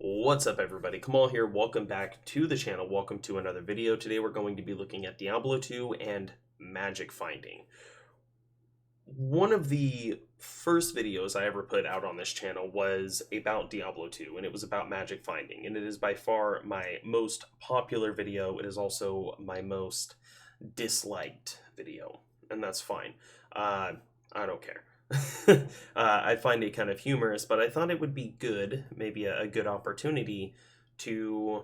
What's up everybody, Kamal here, welcome back to the channel, welcome to another video. Today we're going to be looking at Diablo 2 and magic finding. One of the first videos I ever put out on this channel was about Diablo 2, and it was about magic finding, and it is by far my most popular video. It is also my most disliked video, and that's fine. I don't care. I find it kind of humorous, but I thought it would be good, maybe a good opportunity to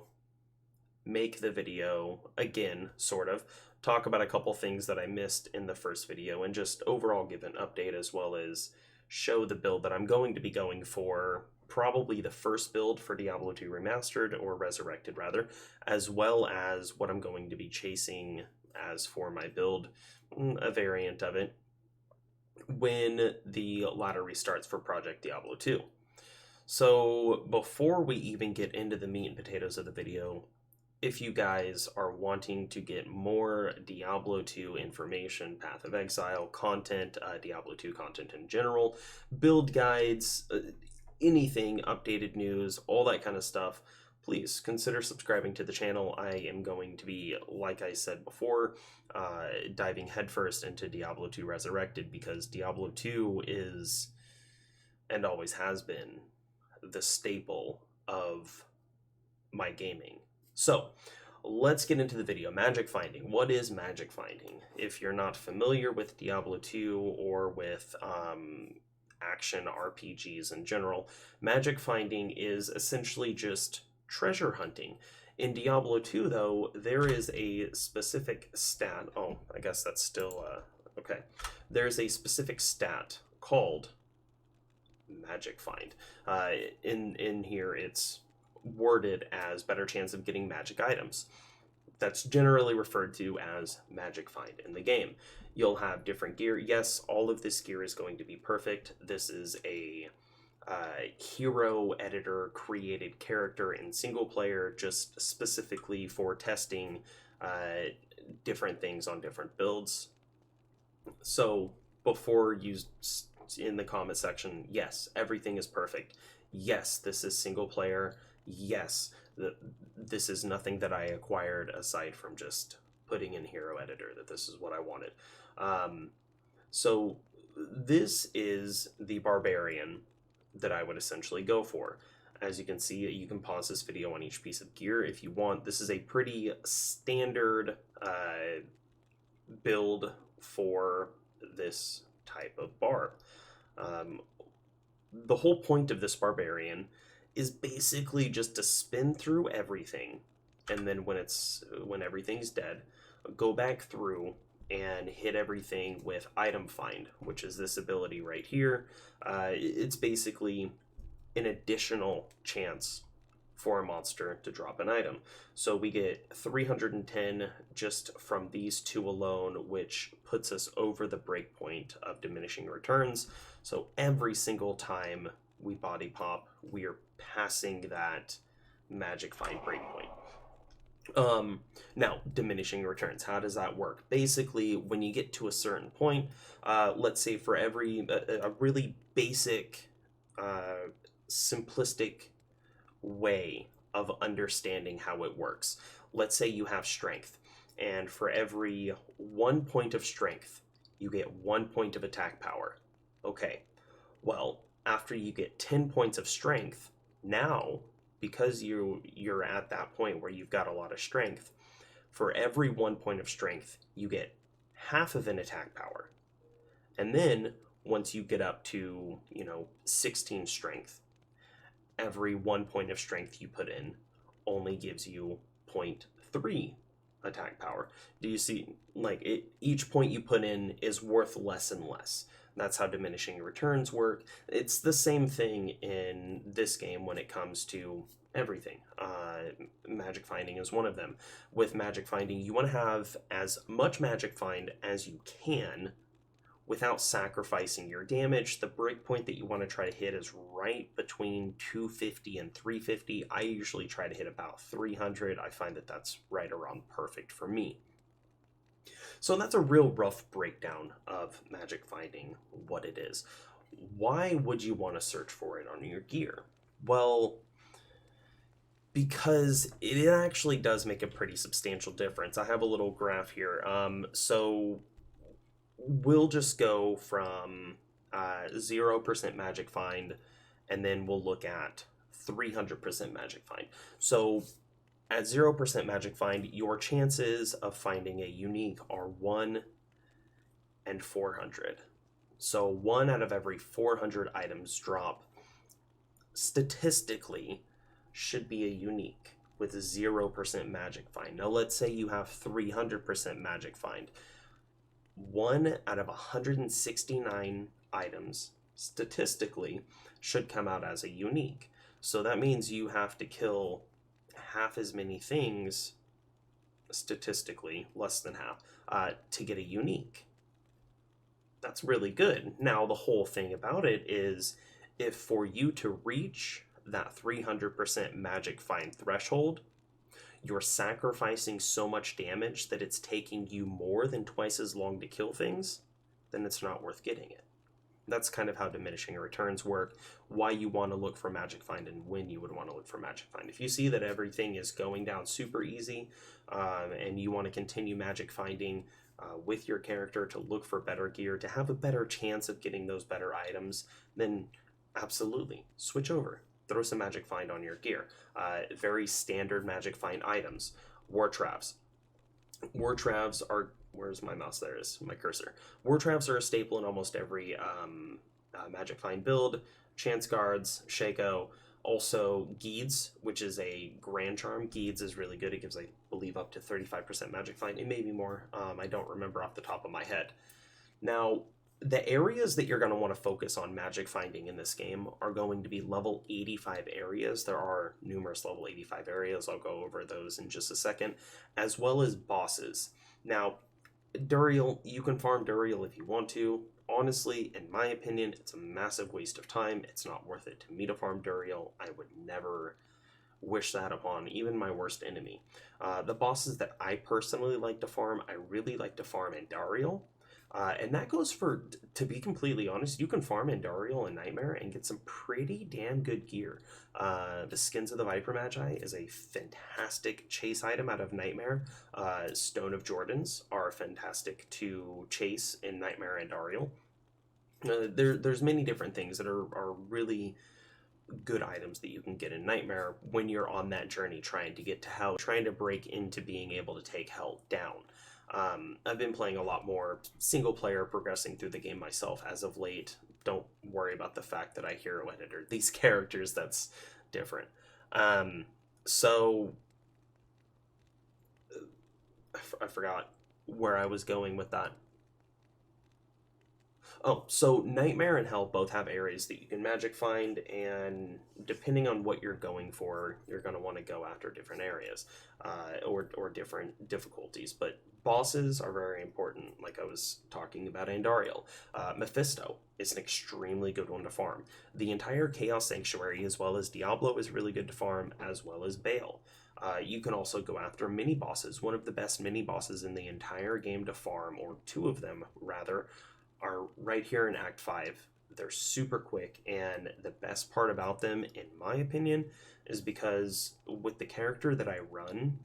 make the video again, sort of, talk about a couple things that I missed in the first video, and just overall give an update as well as show the build that I'm going to be going for, probably the first build for Diablo 2 Remastered, or Resurrected rather, as well as what I'm going to be chasing as for my build, a variant of it, when the ladder restarts for Project Diablo 2. So before we even get into the meat and potatoes of the video, if you guys are wanting to get more Diablo 2 information, Path of Exile content, Diablo 2 content in general, build guides, anything, updated news, all that kind of stuff, please consider subscribing to the channel. I am going to be, like I said before, diving headfirst into Diablo 2 Resurrected, because Diablo 2 is, and always has been, the staple of my gaming. So, let's get into the video. Magic finding. What is magic finding? If you're not familiar with Diablo 2 or with action RPGs in general, magic finding is essentially just treasure hunting. In Diablo 2, though, there is a specific stat. Oh, I guess that's still okay. There's a specific stat called magic find. In here, it's worded as better chance of getting magic items. That's generally referred to as magic find in the game. You'll have different gear. Yes, all of this gear is going to be perfect. This is a hero editor created character in single player, just specifically for testing different things on different builds. So before you in the comment section, yes, everything is perfect. Yes, this is single player. Yes, this is nothing that I acquired aside from just putting in hero editor, that this is what I wanted. So this is the Barbarian that I would essentially go for. As you can see, you can pause this video on each piece of gear if you want. This is a pretty standard build for this type of barb. The whole point of this Barbarian is basically just to spin through everything, and then when everything's dead, go back through and hit everything with Item Find, which is this ability right here. It's basically an additional chance for a monster to drop an item. So we get 310 just from these two alone, which puts us over the breakpoint of Diminishing Returns. So every single time we body pop, we are passing that magic find breakpoint. Now, diminishing returns, how does that work? Basically, when you get to a certain point, let's say for every, a really basic, simplistic way of understanding how it works. Let's say you have strength, and for every 1 point of strength, you get 1 point of attack power. Okay, well, after you get 10 points of strength, now, because you're at that point where you've got a lot of strength, for every 1 point of strength, you get half of an attack power. And then, once you get up to, 16 strength, every 1 point of strength you put in only gives you 0.3 attack power. Do you see, each point you put in is worth less and less. That's how diminishing returns work. It's the same thing in this game when it comes to everything. Magic finding is one of them. With magic finding, you want to have as much magic find as you can without sacrificing your damage. The breakpoint that you want to try to hit is right between 250 and 350. I usually try to hit about 300. I find that that's right around perfect for me. So that's a real rough breakdown of magic finding, what it is. Why would you want to search for it on your gear? Well, Because it actually does make a pretty substantial difference. I have a little graph here. So we'll just go from 0% magic find, and then we'll look at 300% magic find. So at 0% magic find, your chances of finding a unique are 1 and 400. So 1 out of every 400 items drop statistically should be a unique with 0% magic find. Now let's say you have 300% magic find. 1 out of 169 items statistically should come out as a unique. So that means you have to kill half as many things, statistically, less than half, to get a unique. That's really good. Now, the whole thing about it is, if for you to reach that 300% magic find threshold, you're sacrificing so much damage that it's taking you more than twice as long to kill things, then it's not worth getting it. That's kind of how diminishing returns work, why you want to look for magic find and when you would want to look for magic find. If you see that everything is going down super easy, and you want to continue magic finding with your character to look for better gear, to have a better chance of getting those better items, then absolutely switch over. Throw some magic find on your gear. Very standard magic find items. War Travs. War Travs are... Where's my mouse? There is my cursor. War Travs are a staple in almost every magic find build. Chance Guards, Shaco. Also, Geeds, which is a Grand Charm. Geeds is really good. It gives, I believe, up to 35% magic find. It may be more. I don't remember off the top of my head. Now, the areas that you're going to want to focus on magic finding in this game are going to be level 85 areas. There are numerous level 85 areas. I'll go over those in just a second, as well as bosses. Now, Duriel, you can farm Duriel if you want to. Honestly, in my opinion, it's a massive waste of time. It's not worth it to me to farm Duriel. I would never wish that upon even my worst enemy. The bosses that I personally like to farm, I really like to farm Andariel. And that goes for, to be completely honest, you can farm Andariel and Nightmare and get some pretty damn good gear. The Skins of the Viper Magi is a fantastic chase item out of Nightmare. Stone of Jordans are fantastic to chase in Nightmare and Andariel. There's many different things that are really good items that you can get in Nightmare when you're on that journey trying to get to hell, trying to break into being able to take hell down. I've been playing a lot more single player, progressing through the game myself as of late. Don't worry about the fact that I hero editor these characters, that's different. So I forgot where I was going with that. Oh, so Nightmare and Hell both have areas that you can magic find, and depending on what you're going for, you're going to want to go after different areas, or different difficulties. But bosses are very important, like I was talking about Andariel. Mephisto is an extremely good one to farm. The entire Chaos Sanctuary, as well as Diablo, is really good to farm, as well as Baal. You can also go after mini-bosses. One of the best mini-bosses in the entire game to farm, or two of them, rather, are right here in Act 5. They're super quick, and the best part about them, in my opinion, is because with the character that I run,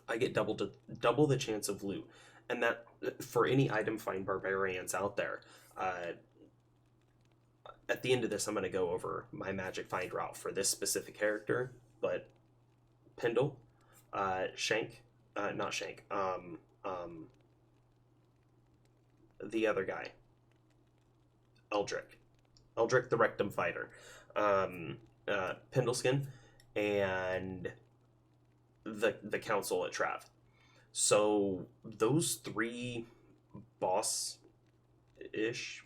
I get double the chance of loot. And that, for any Item Find Barbarians out there, at the end of this, I'm going to go over my magic find route for this specific character, but Pendle, Shank, not Shank, the other guy, Eldrick the Rectum Fighter, Pendleskin, and the Council at Trav. So those three boss-ish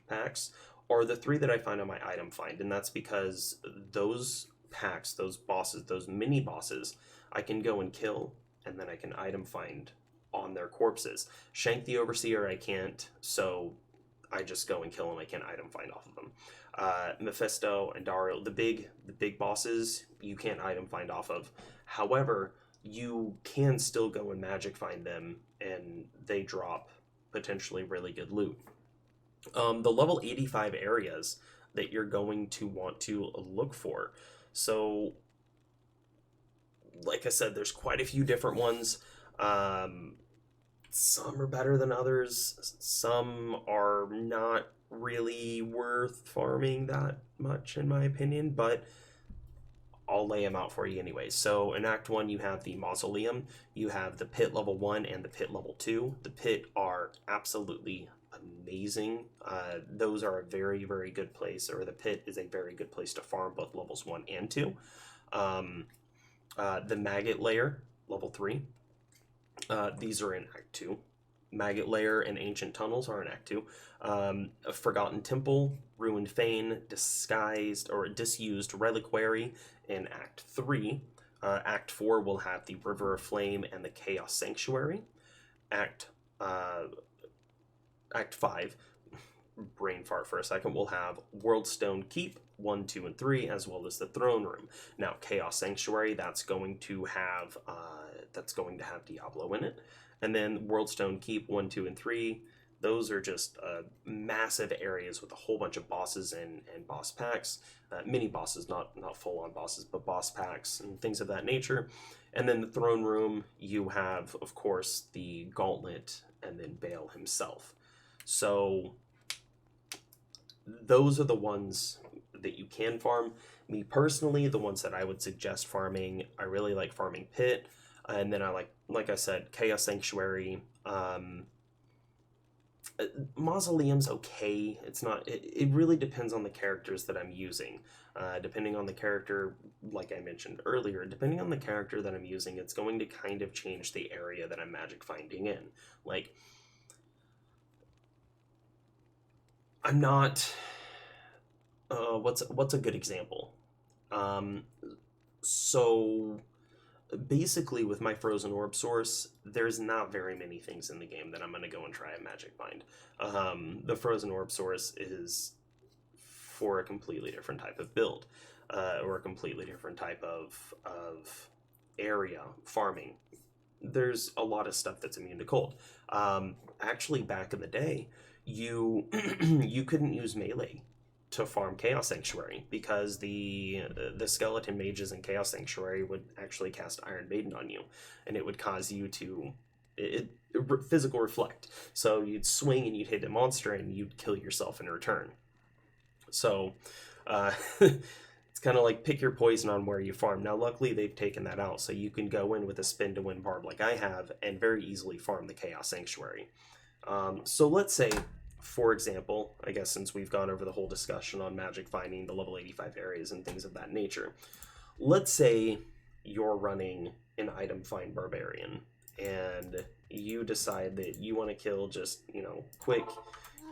packs are the three that I find on my item find, and that's because those packs, those bosses, those mini bosses, I can go and kill, and then I can item find on their corpses. Shank the Overseer I can't, so I just go and kill them. I can't item find off of them. Mephisto and Dario, the big bosses, you can't item find off of. However, you can still go and magic find them, and they drop potentially really good loot. The level 85 areas that you're going to want to look for. So like I said, there's quite a few different ones. Some are better than others. Some are not really worth farming that much, in my opinion, but I'll lay them out for you anyway. So in Act 1, you have the Mausoleum, you have the Pit level 1 and the Pit level 2. The Pit are absolutely amazing. Those are a very, very good place, or the Pit is a very good place to farm both levels 1 and 2. The Maggot Lair, level 3. These are in Act 2. Maggot Lair and Ancient Tunnels are in Act 2. A Forgotten Temple, Ruined Fane, Disguised or Disused Reliquary in Act 3. Act 4 will have the River of Flame and the Chaos Sanctuary. Act 5, brain fart for a second, will have Worldstone Keep 1, 2, and 3, as well as the Throne Room. Now, Chaos Sanctuary, that's going to have Diablo in it. And then Worldstone Keep 1, 2, and 3, those are just massive areas with a whole bunch of bosses and boss packs. Mini bosses, not full-on bosses, but boss packs and things of that nature. And then the Throne Room, you have, of course, the Gauntlet and then Baal himself. So those are the ones that you can farm. Me personally, the ones that I would suggest farming, I really like farming Pit, and then I like I said, Chaos Sanctuary. Mausoleum's okay. It's not. It really depends on the characters that I'm using. Depending on the character, like I mentioned earlier, depending on the character that I'm using, it's going to kind of change the area that I'm magic finding in. Like, I'm not. What's a good example? So basically, with my Frozen Orb source, there's not very many things in the game that I'm going to go and try a magic find. The Frozen Orb source is for a completely different type of build, or a completely different type of area farming. There's a lot of stuff that's immune to cold. Actually, back in the day, you you couldn't use melee to farm Chaos Sanctuary, because the skeleton mages in Chaos Sanctuary would actually cast Iron Maiden on you, and it would cause you to physical reflect. So you'd swing and you'd hit a monster and you'd kill yourself in return. So it's kind of like pick your poison on where you farm. Now luckily they've taken that out, so you can go in with a spin to win barb like I have and very easily farm the Chaos Sanctuary. So let's say, for example, I guess since we've gone over the whole discussion on magic finding, the level 85 areas and things of that nature, let's say you're running an Item Find Barbarian and you decide that you want to kill just, quick,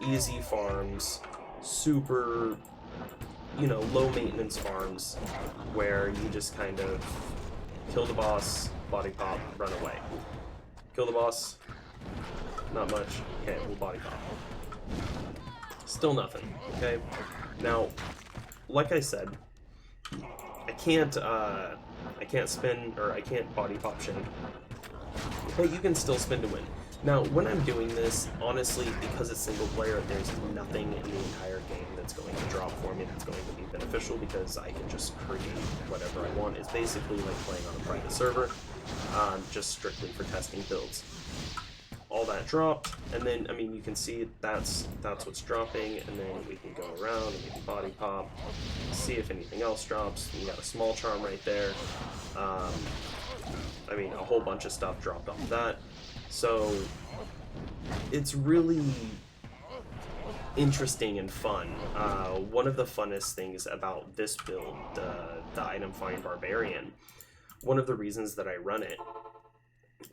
easy farms, super, low maintenance farms where you just kind of kill the boss, body pop, run away. Kill the boss, not much, okay, we'll body pop. Still nothing, okay? Now, like I said, I can't spin, or I can't body pop Shank, but you can still spin to win. Now, when I'm doing this, honestly, because it's single player, there's nothing in the entire game that's going to drop for me that's going to be beneficial, because I can just create whatever I want. It's basically like playing on a private server, just strictly for testing builds. All that dropped, and then, you can see that's what's dropping, and then we can go around and we can body pop, see if anything else drops. You got a small charm right there. A whole bunch of stuff dropped off that. So it's really interesting and fun. One of the funnest things about this build, the Item Find Barbarian, one of the reasons that I run it,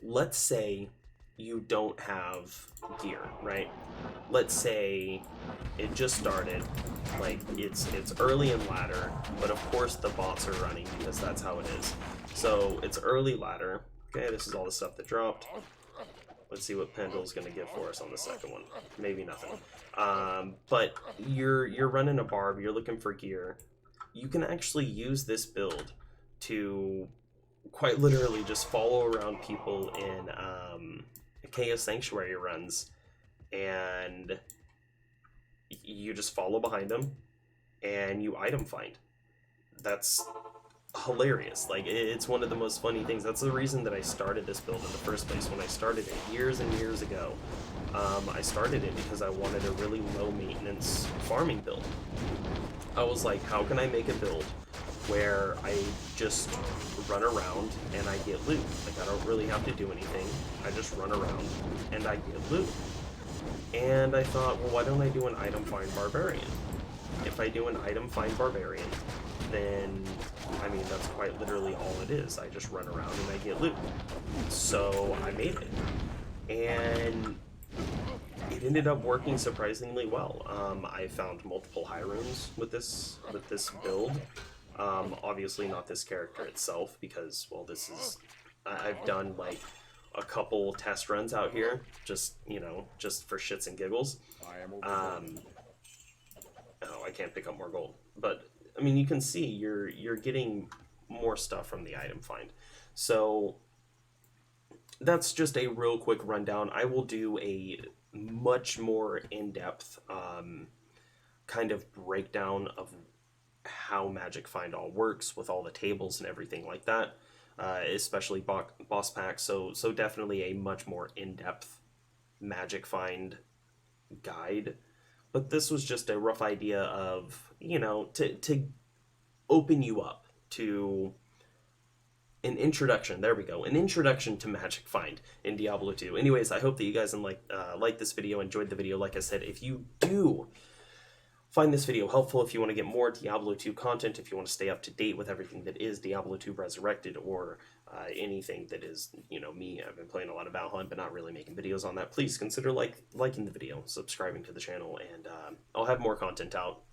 let's say you don't have gear, right? Let's say it just started, like it's early in ladder, but of course the bots are running because that's how it is. So it's early ladder. Okay, this is all the stuff that dropped. Let's see what Pendle's gonna give for us on the second one. Maybe nothing. But you're running a barb, you're looking for gear. You can actually use this build to quite literally just follow around people in Chaos Sanctuary runs, and you just follow behind them and you item find. That's hilarious. Like, it's one of the most funny things. That's the reason that I started this build in the first place. When I started it years and years ago, I started it because I wanted a really low maintenance farming build. I was like, how can I make a build where I just run around and I get loot? Like, I don't really have to do anything. I just run around and I get loot. And I thought, well, why don't I do an Item Find Barbarian? If I do an Item Find Barbarian, then, I mean, that's quite literally all it is. I just run around and I get loot. So I made it. And it ended up working surprisingly well. I found multiple high runes with this build. Obviously not this character itself, because, well, I've done like a couple test runs out here, just, you know, just for shits and giggles. Oh, I can't pick up more gold. But, I mean, you can see you're getting more stuff from the item find. So that's just a real quick rundown. I will do a much more in-depth kind of breakdown of how Magic Find all works with all the tables and everything like that, especially boss packs. So definitely a much more in-depth Magic Find guide. But this was just a rough idea of, you know, to open you up to an introduction. There we go. An introduction to Magic Find in Diablo 2. Anyways, I hope that you guys like this video, enjoyed the video. Like I said, if you do find this video helpful, if you want to get more Diablo 2 content, if you want to stay up to date with everything that is Diablo 2 Resurrected, or anything that is, you know, me, I've been playing a lot of Valheim, but not really making videos on that, please consider liking the video, subscribing to the channel, and I'll have more content out.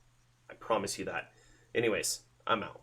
I promise you that. Anyways, I'm out.